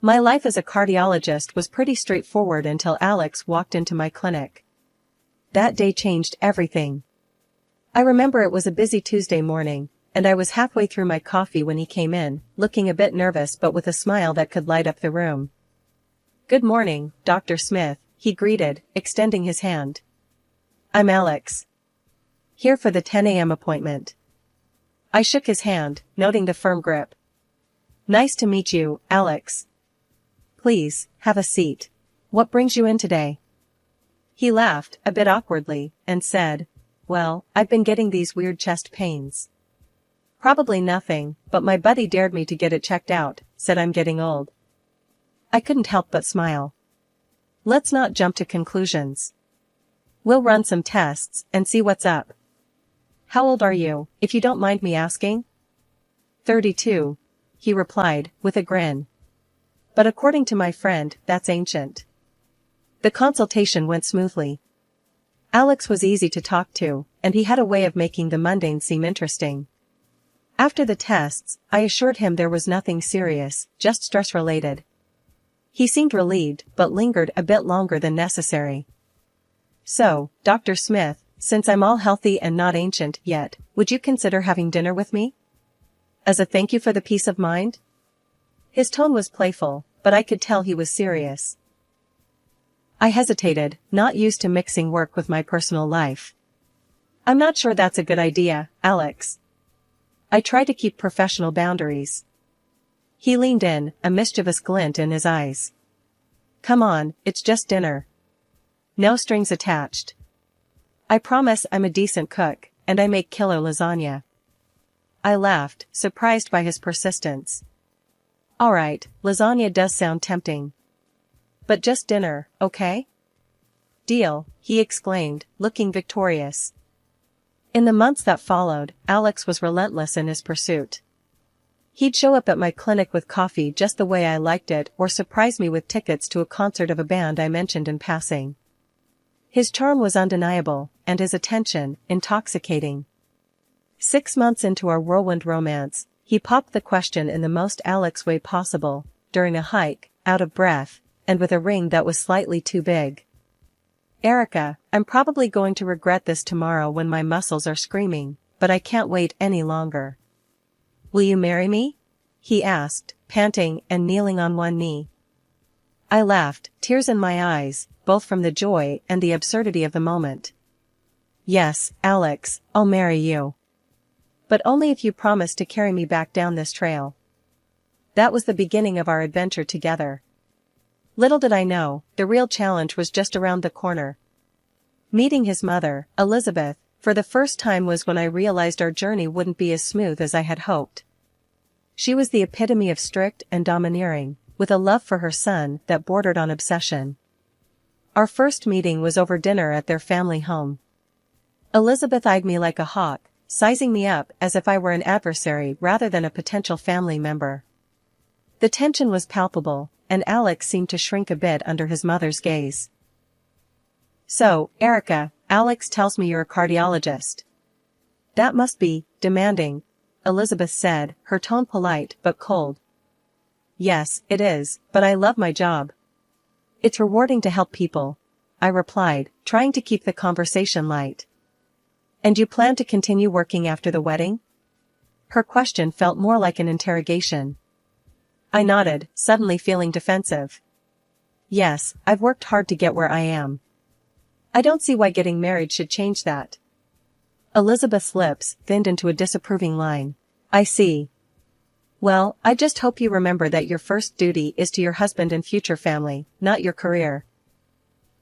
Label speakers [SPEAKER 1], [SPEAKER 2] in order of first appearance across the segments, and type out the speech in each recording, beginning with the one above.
[SPEAKER 1] My life as a cardiologist was pretty straightforward until Alex walked into my clinic. That day changed everything. I remember it was a busy Tuesday morning, and I was halfway through my coffee when he came in, looking a bit nervous but with a smile that could light up the room. "Good morning, Dr. Smith," he greeted, extending his hand. "I'm Alex. Here for the 10 a.m. appointment." I shook his hand, noting the firm grip. "Nice to meet you, Alex. Please, have a seat. What brings you in today?" He laughed, a bit awkwardly, and said, "Well, I've been getting these weird chest pains." "Probably nothing, but my buddy dared me to get it checked out," said I'm getting old. I couldn't help but smile. "Let's not jump to conclusions. We'll run some tests and see what's up. How old are you, if you don't mind me asking?" 32, he replied, with a grin. "But according to my friend, that's ancient." The consultation went smoothly. Alex was easy to talk to, and he had a way of making the mundane seem interesting. After the tests, I assured him there was nothing serious, just stress-related. He seemed relieved, but lingered a bit longer than necessary. "So, Dr. Smith, since I'm all healthy and not ancient yet, would you consider having dinner with me? As a thank you for the peace of mind?" His tone was playful, but I could tell he was serious. I hesitated, not used to mixing work with my personal life. "I'm not sure that's a good idea, Alex. I try to keep professional boundaries." He leaned in, a mischievous glint in his eyes. "Come on, it's just dinner. No strings attached. I promise I'm a decent cook, and I make killer lasagna." I laughed, surprised by his persistence. "All right, lasagna does sound tempting. But just dinner, okay?" "Deal," he exclaimed, looking victorious. In the months that followed, Alex was relentless in his pursuit. He'd show up at my clinic with coffee just the way I liked it or surprise me with tickets to a concert of a band I mentioned in passing. His charm was undeniable, and his attention, intoxicating. 6 months into our whirlwind romance, he popped the question in the most Alex way possible, during a hike, out of breath, and with a ring that was slightly too big. "Erica, I'm probably going to regret this tomorrow when my muscles are screaming, but I can't wait any longer. Will you marry me?" he asked, panting and kneeling on one knee. I laughed, tears in my eyes, both from the joy and the absurdity of the moment. "Yes, Alex, I'll marry you. But only if you promise to carry me back down this trail." That was the beginning of our adventure together. Little did I know, the real challenge was just around the corner. Meeting his mother, Elizabeth, for the first time was when I realized our journey wouldn't be as smooth as I had hoped. She was the epitome of strict and domineering, with a love for her son that bordered on obsession. Our first meeting was over dinner at their family home. Elizabeth eyed me like a hawk, sizing me up as if I were an adversary rather than a potential family member. The tension was palpable, and Alex seemed to shrink a bit under his mother's gaze. "So, Erica, Alex tells me you're a cardiologist. That must be demanding," Elizabeth said, her tone polite but cold. "Yes, it is, but I love my job. It's rewarding to help people," I replied, trying to keep the conversation light. "And you plan to continue working after the wedding?" Her question felt more like an interrogation. I nodded, suddenly feeling defensive. "Yes, I've worked hard to get where I am. I don't see why getting married should change that." Elizabeth's lips thinned into a disapproving line. "I see. Well, I just hope you remember that your first duty is to your husband and future family, not your career."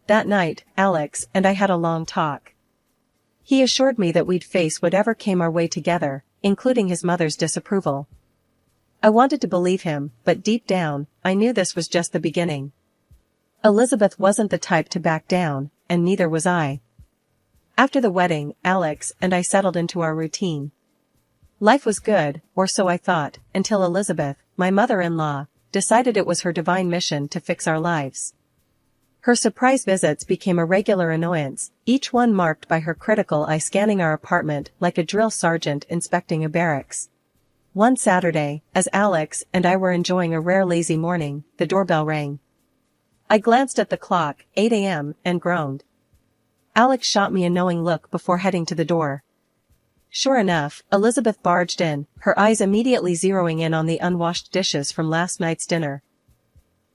[SPEAKER 1] That night, Alex and I had a long talk. He assured me that we'd face whatever came our way together, including his mother's disapproval. I wanted to believe him, but deep down, I knew this was just the beginning. Elizabeth wasn't the type to back down, and neither was I. After the wedding, Alex and I settled into our routine. Life was good, or so I thought, until Elizabeth, my mother-in-law, decided it was her divine mission to fix our lives. Her surprise visits became a regular annoyance, each one marked by her critical eye scanning our apartment like a drill sergeant inspecting a barracks. One Saturday, as Alex and I were enjoying a rare lazy morning, the doorbell rang. I glanced at the clock, 8 a.m., and groaned. Alex shot me a knowing look before heading to the door. Sure enough, Elizabeth barged in, her eyes immediately zeroing in on the unwashed dishes from last night's dinner.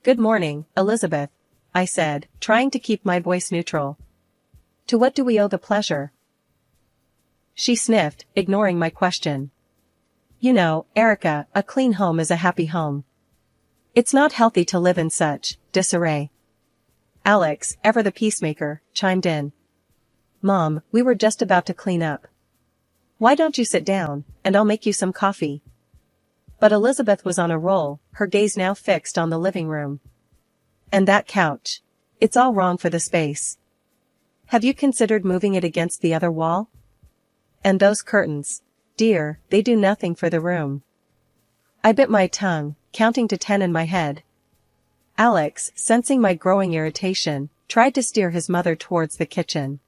[SPEAKER 1] "Good morning, Elizabeth," I said, trying to keep my voice neutral. "To what do we owe the pleasure?" She sniffed, ignoring my question. "You know, Erica, a clean home is a happy home. It's not healthy to live in such disarray." Alex, ever the peacemaker, chimed in. "Mom, we were just about to clean up. Why don't you sit down, and I'll make you some coffee?" But Elizabeth was on a roll, her gaze now fixed on the living room. "And that couch. It's all wrong for the space. Have you considered moving it against the other wall? And those curtains. Dear, they do nothing for the room." I bit my tongue, counting to 10 in my head. Alex, sensing my growing irritation, tried to steer his mother towards the kitchen.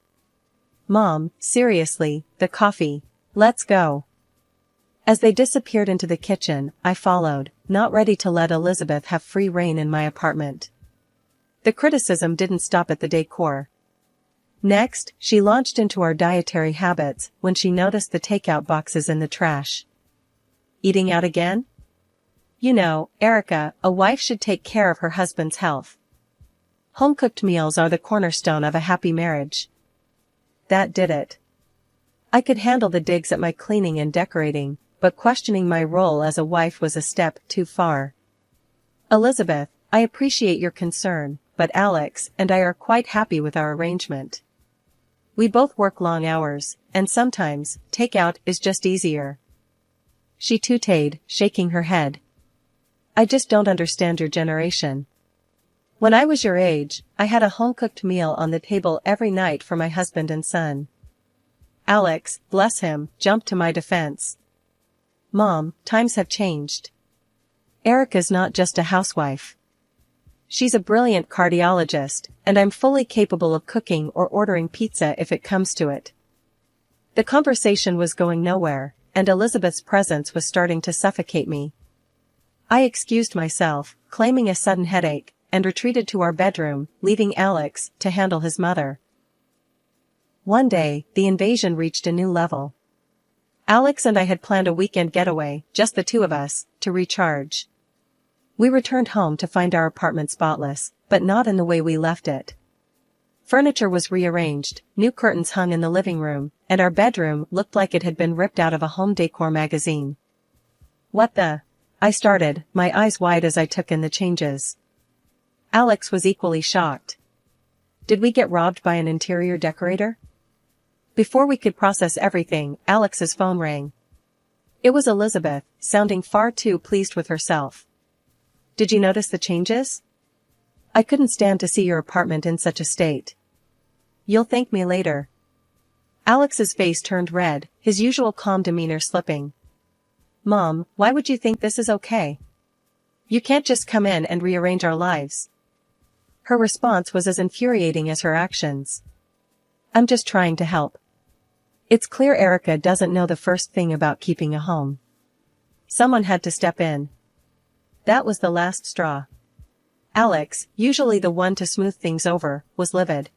[SPEAKER 1] "Mom, seriously, the coffee. Let's go." As they disappeared into the kitchen, I followed, not ready to let Elizabeth have free rein in my apartment. The criticism didn't stop at the decor. Next, she launched into our dietary habits when she noticed the takeout boxes in the trash. "Eating out again? You know, Erica, a wife should take care of her husband's health. Home-cooked meals are the cornerstone of a happy marriage." That did it. I could handle the digs at my cleaning and decorating, but questioning my role as a wife was a step too far. "Elizabeth, I appreciate your concern, but Alex and I are quite happy with our arrangement. We both work long hours, and sometimes, takeout is just easier." She tooted, shaking her head. "I just don't understand your generation. When I was your age, I had a home-cooked meal on the table every night for my husband and son." Alex, bless him, jumped to my defense. "Mom, times have changed. Erica's not just a housewife. She's a brilliant cardiologist, and I'm fully capable of cooking or ordering pizza if it comes to it." The conversation was going nowhere, and Elizabeth's presence was starting to suffocate me. I excused myself, claiming a sudden headache, and retreated to our bedroom, leaving Alex to handle his mother. One day, the invasion reached a new level. Alex and I had planned a weekend getaway, just the two of us, to recharge. We returned home to find our apartment spotless, but not in the way we left it. Furniture was rearranged, new curtains hung in the living room, and our bedroom looked like it had been ripped out of a home decor magazine. "What the?" I started, my eyes wide as I took in the changes. Alex was equally shocked. Did we get robbed by an interior decorator? Before we could process everything, Alex's phone rang. It was Elizabeth, sounding far too pleased with herself. "Did you notice the changes? I couldn't stand to see your apartment in such a state. You'll thank me later." Alex's face turned red, his usual calm demeanor slipping. "Mom, why would you think this is okay? You can't just come in and rearrange our lives." Her response was as infuriating as her actions. "I'm just trying to help. It's clear Erica doesn't know the first thing about keeping a home. Someone had to step in." That was the last straw. Alex, usually the one to smooth things over, was livid.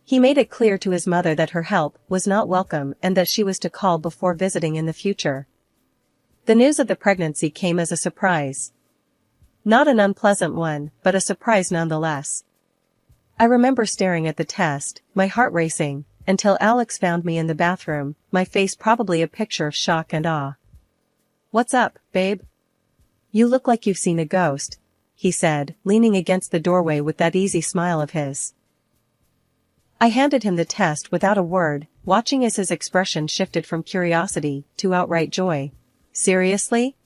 [SPEAKER 1] He made it clear to his mother that her help was not welcome and that she was to call before visiting in the future. The news of the pregnancy came as a surprise. Not an unpleasant one, but a surprise nonetheless. I remember staring at the test, my heart racing, until Alex found me in the bathroom, my face probably a picture of shock and awe. "What's up, babe? You look like you've seen a ghost," he said, leaning against the doorway with that easy smile of his. I handed him the test without a word, watching as his expression shifted from curiosity to outright joy. "Seriously?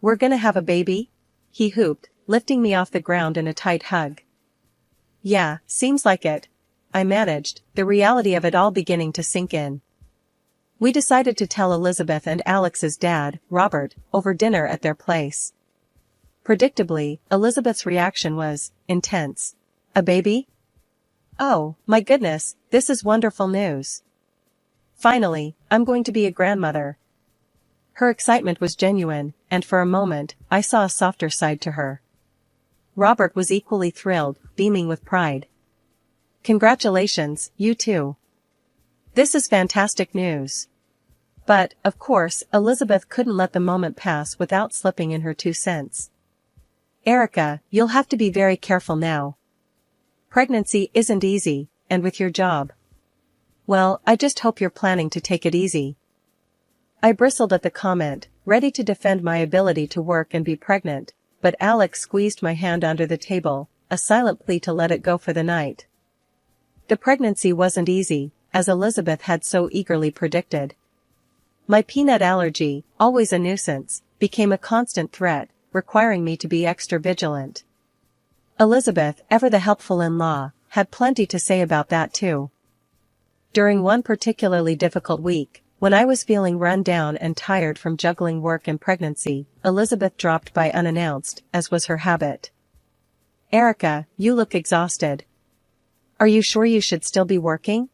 [SPEAKER 1] We're gonna have a baby?" he whooped, lifting me off the ground in a tight hug. "Yeah, seems like it," I managed, the reality of it all beginning to sink in. We decided to tell Elizabeth and Alex's dad, Robert, over dinner at their place. Predictably, Elizabeth's reaction was intense. "A baby? Oh, my goodness, this is wonderful news. Finally, I'm going to be a grandmother." Her excitement was genuine, and for a moment, I saw a softer side to her. Robert was equally thrilled, beaming with pride. "Congratulations, you too. This is fantastic news." But, of course, Elizabeth couldn't let the moment pass without slipping in her 2 cents. "Erica, you'll have to be very careful now. Pregnancy isn't easy, and with your job. Well, I just hope you're planning to take it easy." I bristled at the comment, ready to defend my ability to work and be pregnant, but Alex squeezed my hand under the table, a silent plea to let it go for the night. The pregnancy wasn't easy, as Elizabeth had so eagerly predicted. My peanut allergy, always a nuisance, became a constant threat, requiring me to be extra vigilant. Elizabeth, ever the helpful in-law, had plenty to say about that too. During one particularly difficult week, when I was feeling run down and tired from juggling work and pregnancy, Elizabeth dropped by unannounced, as was her habit. "Erica, you look exhausted. Are you sure you should still be working?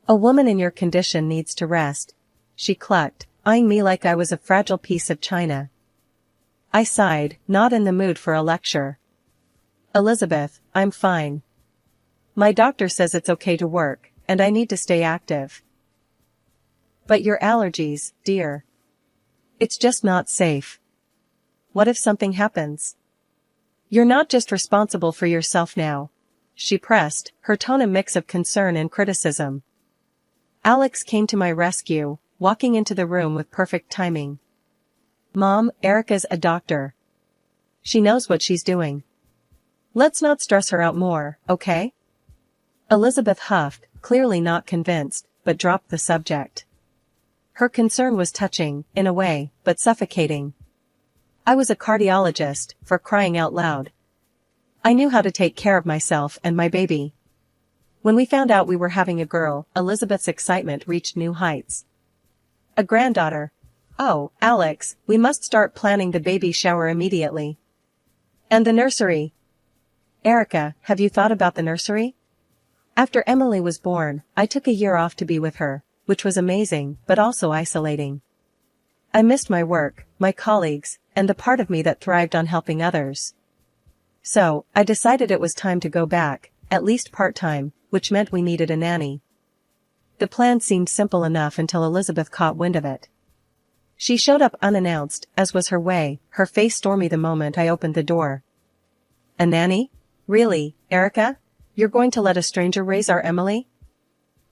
[SPEAKER 1] A woman in your condition needs to rest," she clucked, eyeing me like I was a fragile piece of china. I sighed, not in the mood for a lecture. "Elizabeth, I'm fine. My doctor says it's okay to work, and I need to stay active." "But your allergies, dear. It's just not safe. What if something happens? You're not just responsible for yourself now," she pressed, her tone a mix of concern and criticism. Alex came to my rescue, walking into the room with perfect timing. "Mom, Erica's a doctor. She knows what she's doing. Let's not stress her out more, okay?" Elizabeth huffed, clearly not convinced, but dropped the subject. Her concern was touching, in a way, but suffocating. I was a cardiologist, for crying out loud. I knew how to take care of myself and my baby. When we found out we were having a girl, Elizabeth's excitement reached new heights. "A granddaughter. Oh, Alex, we must start planning the baby shower immediately. And the nursery. Erica, have you thought about the nursery?" After Emily was born, I took a year off to be with her, which was amazing, but also isolating. I missed my work, my colleagues, and the part of me that thrived on helping others. So, I decided it was time to go back, at least part-time, which meant we needed a nanny. The plan seemed simple enough until Elizabeth caught wind of it. She showed up unannounced, as was her way, her face stormy the moment I opened the door. "A nanny? Really, Erica? You're going to let a stranger raise our Emily?"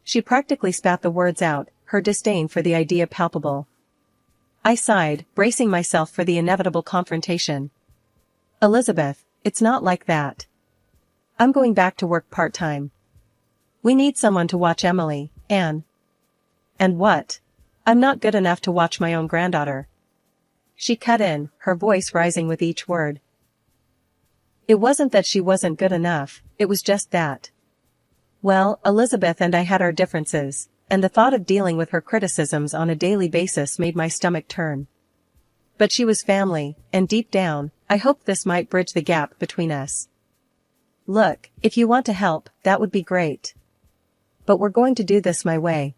[SPEAKER 1] She practically spat the words out, her disdain for the idea palpable. I sighed, bracing myself for the inevitable confrontation. "Elizabeth, it's not like that. I'm going back to work part-time. We need someone to watch Emily, and what? I'm not good enough to watch my own granddaughter." She cut in, her voice rising with each word. It wasn't that she wasn't good enough, it was just that. Well, Elizabeth and I had our differences, and the thought of dealing with her criticisms on a daily basis made my stomach turn. But she was family, and deep down, I hoped this might bridge the gap between us. "Look, if you want to help, that would be great. But we're going to do this my way.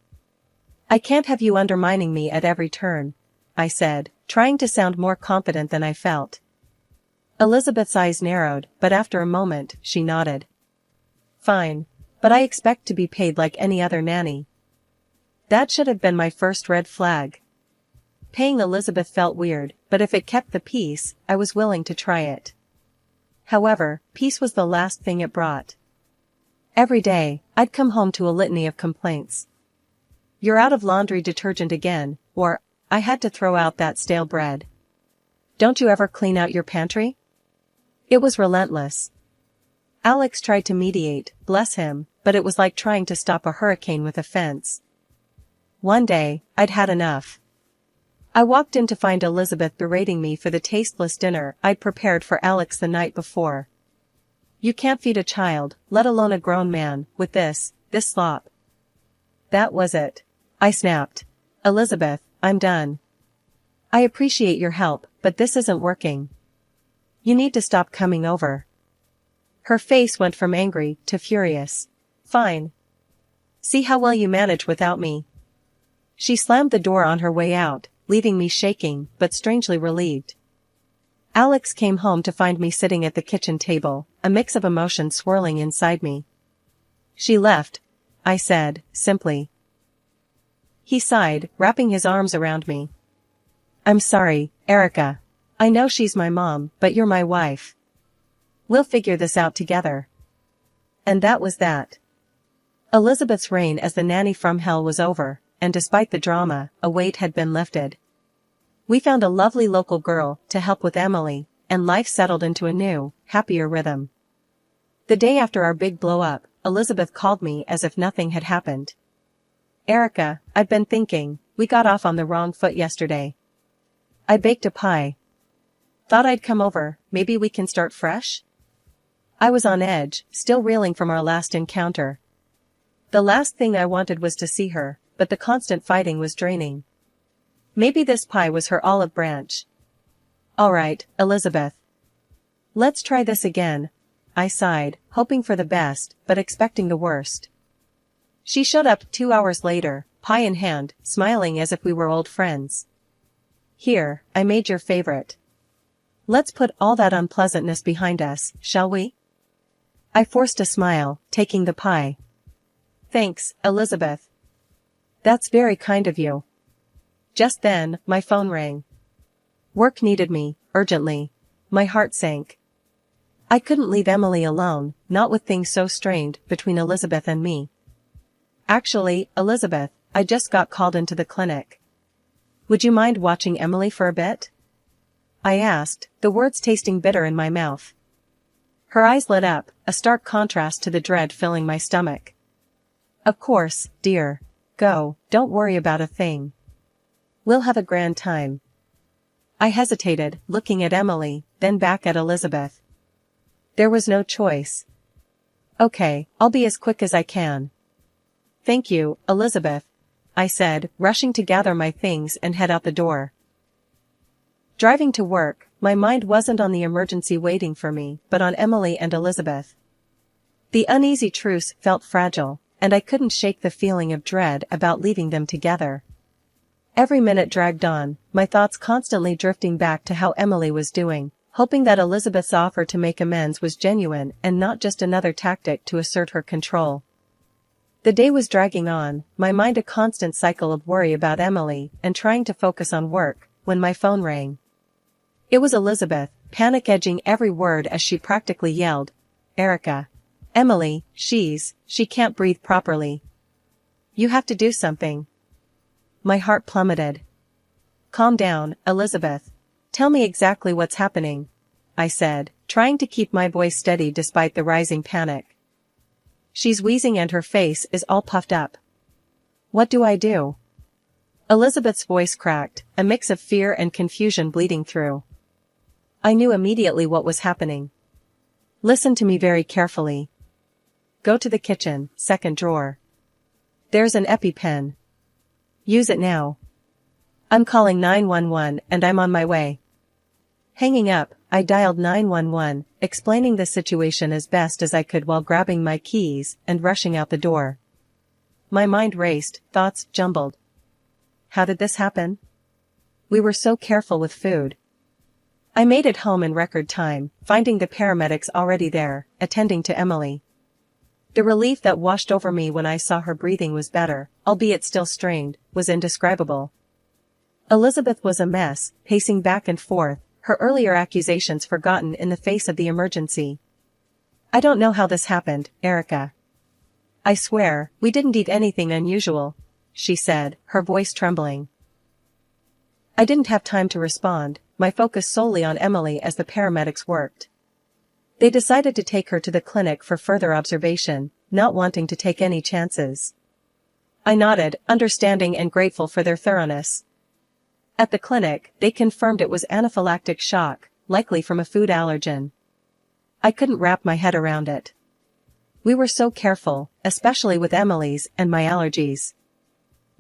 [SPEAKER 1] I can't have you undermining me at every turn," I said, trying to sound more confident than I felt. Elizabeth's eyes narrowed, but after a moment, she nodded. "Fine. But I expect to be paid like any other nanny." That should have been my first red flag. Paying Elizabeth felt weird, but if it kept the peace, I was willing to try it. However, peace was the last thing it brought. Every day, I'd come home to a litany of complaints. "You're out of laundry detergent again," or, "I had to throw out that stale bread. Don't you ever clean out your pantry?" It was relentless. Alex tried to mediate, bless him, but it was like trying to stop a hurricane with a fence. One day, I'd had enough. I walked in to find Elizabeth berating me for the tasteless dinner I'd prepared for Alex the night before. "You can't feed a child, let alone a grown man, with this slop." That was it. I snapped. "Elizabeth, I'm done. I appreciate your help, but this isn't working. You need to stop coming over." Her face went from angry to furious. "Fine. See how well you manage without me." She slammed the door on her way out, leaving me shaking but strangely relieved. Alex came home to find me sitting at the kitchen table, a mix of emotions swirling inside me. "She left," I said, simply. He sighed, wrapping his arms around me. "I'm sorry, Erica. I know she's my mom, but you're my wife. We'll figure this out together." And that was that. Elizabeth's reign as the nanny from hell was over, and despite the drama, a weight had been lifted. We found a lovely local girl to help with Emily, and life settled into a new, happier rhythm. The day after our big blow-up, Elizabeth called me as if nothing had happened. "Erica, I've been thinking, we got off on the wrong foot yesterday. I baked a pie. Thought I'd come over, maybe we can start fresh?" I was on edge, still reeling from our last encounter. The last thing I wanted was to see her, but the constant fighting was draining. Maybe this pie was her olive branch. "All right, Elizabeth. Let's try this again," I sighed, hoping for the best, but expecting the worst. She showed up 2 hours later, pie in hand, smiling as if we were old friends. "Here, I made your favorite. Let's put all that unpleasantness behind us, shall we?" I forced a smile, taking the pie. "Thanks, Elizabeth. That's very kind of you." Just then, my phone rang. Work needed me, urgently. My heart sank. I couldn't leave Emily alone, not with things so strained between Elizabeth and me. "Actually, Elizabeth, I just got called into the clinic. Would you mind watching Emily for a bit?" I asked, the words tasting bitter in my mouth. Her eyes lit up, a stark contrast to the dread filling my stomach. "Of course, dear. Go, don't worry about a thing. We'll have a grand time." I hesitated, looking at Emily, then back at Elizabeth. There was no choice. "Okay, I'll be as quick as I can." "Thank you, Elizabeth," I said, rushing to gather my things and head out the door. Driving to work, my mind wasn't on the emergency waiting for me, but on Emily and Elizabeth. The uneasy truce felt fragile, and I couldn't shake the feeling of dread about leaving them together. Every minute dragged on, my thoughts constantly drifting back to how Emily was doing, hoping that Elizabeth's offer to make amends was genuine and not just another tactic to assert her control. The day was dragging on, my mind a constant cycle of worry about Emily and trying to focus on work, when my phone rang. It was Elizabeth, panic edging every word as she practically yelled, "Erica. Emily, she can't breathe properly. You have to do something." My heart plummeted. "Calm down, Elizabeth. Tell me exactly what's happening," I said, trying to keep my voice steady despite the rising panic. "She's wheezing and her face is all puffed up." "What do I do?" Elizabeth's voice cracked, a mix of fear and confusion bleeding through. I knew immediately what was happening. "Listen to me very carefully. Go to the kitchen, second drawer. There's an EpiPen. Use it now. I'm calling 911 and I'm on my way." Hanging up, I dialed 911, explaining the situation as best as I could while grabbing my keys and rushing out the door. My mind raced, thoughts jumbled. How did this happen? We were so careful with food. I made it home in record time, finding the paramedics already there, attending to Emily. The relief that washed over me when I saw her breathing was better, albeit still strained, was indescribable. Elizabeth was a mess, pacing back and forth, her earlier accusations forgotten in the face of the emergency. "I don't know how this happened, Erica. I swear, we didn't eat anything unusual," she said, her voice trembling. I didn't have time to respond, my focus solely on Emily as the paramedics worked. They decided to take her to the clinic for further observation, not wanting to take any chances. I nodded, understanding and grateful for their thoroughness. At the clinic, they confirmed it was anaphylactic shock, likely from a food allergen. I couldn't wrap my head around it. We were so careful, especially with Emily's and my allergies.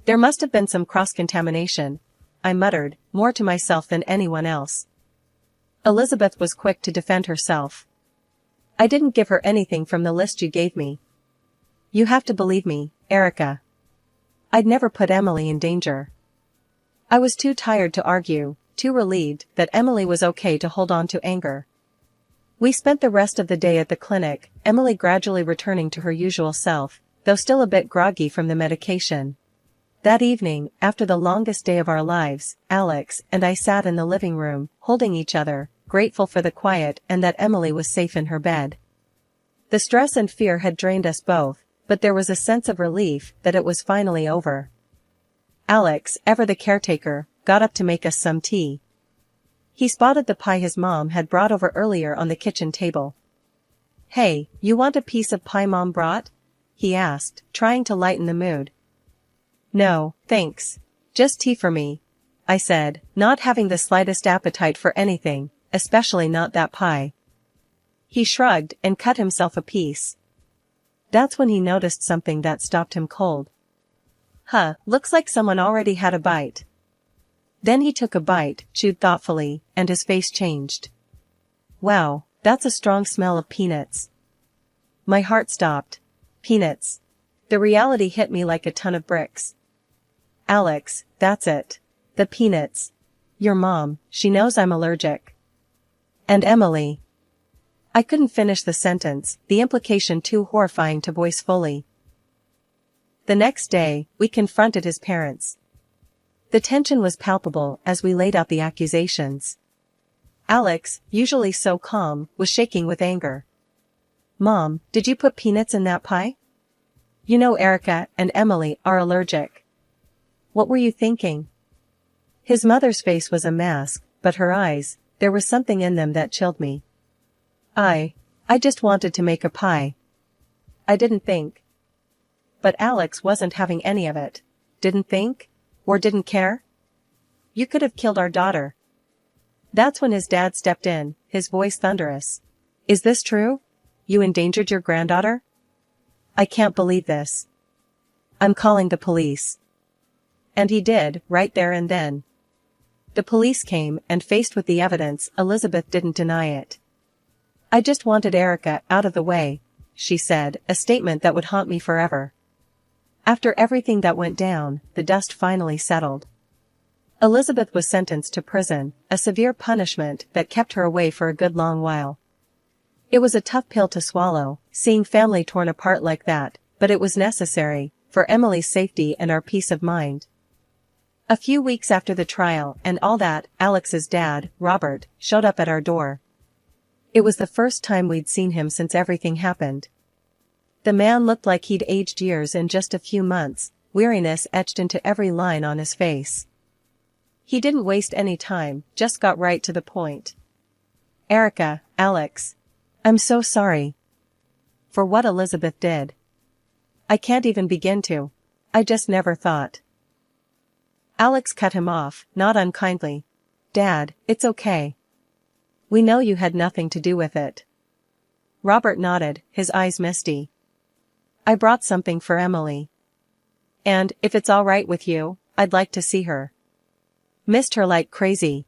[SPEAKER 1] There must have been some cross-contamination, I muttered, more to myself than anyone else. Elizabeth was quick to defend herself. "I didn't give her anything from the list you gave me. You have to believe me, Erica. I'd never put Emily in danger." I was too tired to argue, too relieved that Emily was okay to hold on to anger. We spent the rest of the day at the clinic, Emily gradually returning to her usual self, though still a bit groggy from the medication. That evening, after the longest day of our lives, Alex and I sat in the living room, holding each other, grateful for the quiet and that Emily was safe in her bed. The stress and fear had drained us both, but there was a sense of relief that it was finally over. Alex, ever the caretaker, got up to make us some tea. He spotted the pie his mom had brought over earlier on the kitchen table. "Hey, you want a piece of pie Mom brought?" he asked, trying to lighten the mood. "No, thanks. Just tea for me," I said, not having the slightest appetite for anything, especially not that pie. He shrugged and cut himself a piece. That's when he noticed something that stopped him cold. Looks like someone already had a bite." Then he took a bite, chewed thoughtfully, and his face changed. "Wow, that's a strong smell of peanuts." My heart stopped. Peanuts. The reality hit me like a ton of bricks. "Alex, that's it. The peanuts. Your mom, she knows I'm allergic." "And Emily." I couldn't finish the sentence, the implication too horrifying to voice fully. The next day, we confronted his parents. The tension was palpable as we laid out the accusations. Alex, usually so calm, was shaking with anger. "Mom, did you put peanuts in that pie? You know Erica and Emily are allergic. What were you thinking?" His mother's face was a mask, but her eyes, there was something in them that chilled me. I just wanted to make a pie. I didn't think." But Alex wasn't having any of it. Didn't think? Or didn't care? "You could have killed our daughter." That's when his dad stepped in, his voice thunderous. "Is this true? You endangered your granddaughter? I can't believe this. I'm calling the police." And he did, right there and then. The police came, and faced with the evidence, Elizabeth didn't deny it. "I just wanted Erica out of the way," she said, a statement that would haunt me forever. After everything that went down, the dust finally settled. Elizabeth was sentenced to prison, a severe punishment that kept her away for a good long while. It was a tough pill to swallow, seeing family torn apart like that, but it was necessary, for Emily's safety and our peace of mind. A few weeks after the trial and all that, Alex's dad, Robert, showed up at our door. It was the first time we'd seen him since everything happened. The man looked like he'd aged years in just a few months, weariness etched into every line on his face. He didn't waste any time, just got right to the point. "Erica, Alex. I'm so sorry. For what Elizabeth did. I can't even begin to. I just never thought." Alex cut him off, not unkindly. "Dad, it's okay. We know you had nothing to do with it." Robert nodded, his eyes misty. "I brought something for Emily. And, if it's all right with you, I'd like to see her. Missed her like crazy."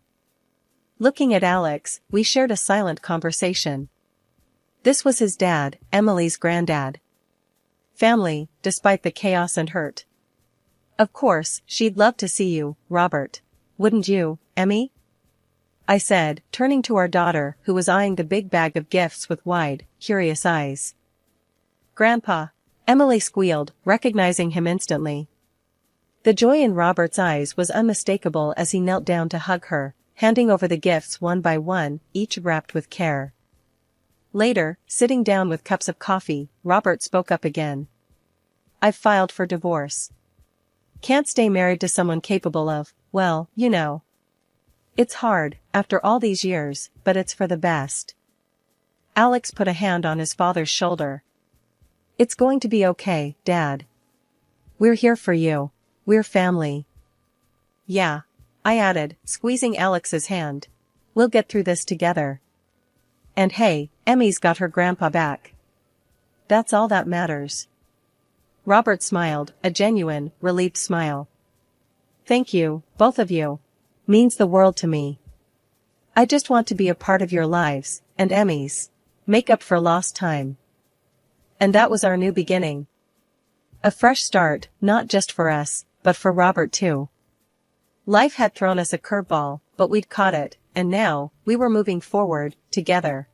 [SPEAKER 1] Looking at Alex, we shared a silent conversation. This was his dad, Emily's granddad. Family, despite the chaos and hurt. "Of course, she'd love to see you, Robert. Wouldn't you, Emmy?" I said, turning to our daughter, who was eyeing the big bag of gifts with wide, curious eyes. "Grandpa," Emily squealed, recognizing him instantly. The joy in Robert's eyes was unmistakable as he knelt down to hug her, handing over the gifts one by one, each wrapped with care. Later, sitting down with cups of coffee, Robert spoke up again. "I've filed for divorce. Can't stay married to someone capable of, well, you know. It's hard, after all these years, but it's for the best." Alex put a hand on his father's shoulder. "It's going to be okay, Dad. We're here for you. We're family." "Yeah," I added, squeezing Alex's hand. "We'll get through this together. And hey, Emmy's got her grandpa back. That's all that matters." Robert smiled, a genuine, relieved smile. "Thank you, both of you. Means the world to me. I just want to be a part of your lives, and Emmy's. Make up for lost time." And that was our new beginning. A fresh start, not just for us, but for Robert too. Life had thrown us a curveball, but we'd caught it, and now, we were moving forward, together.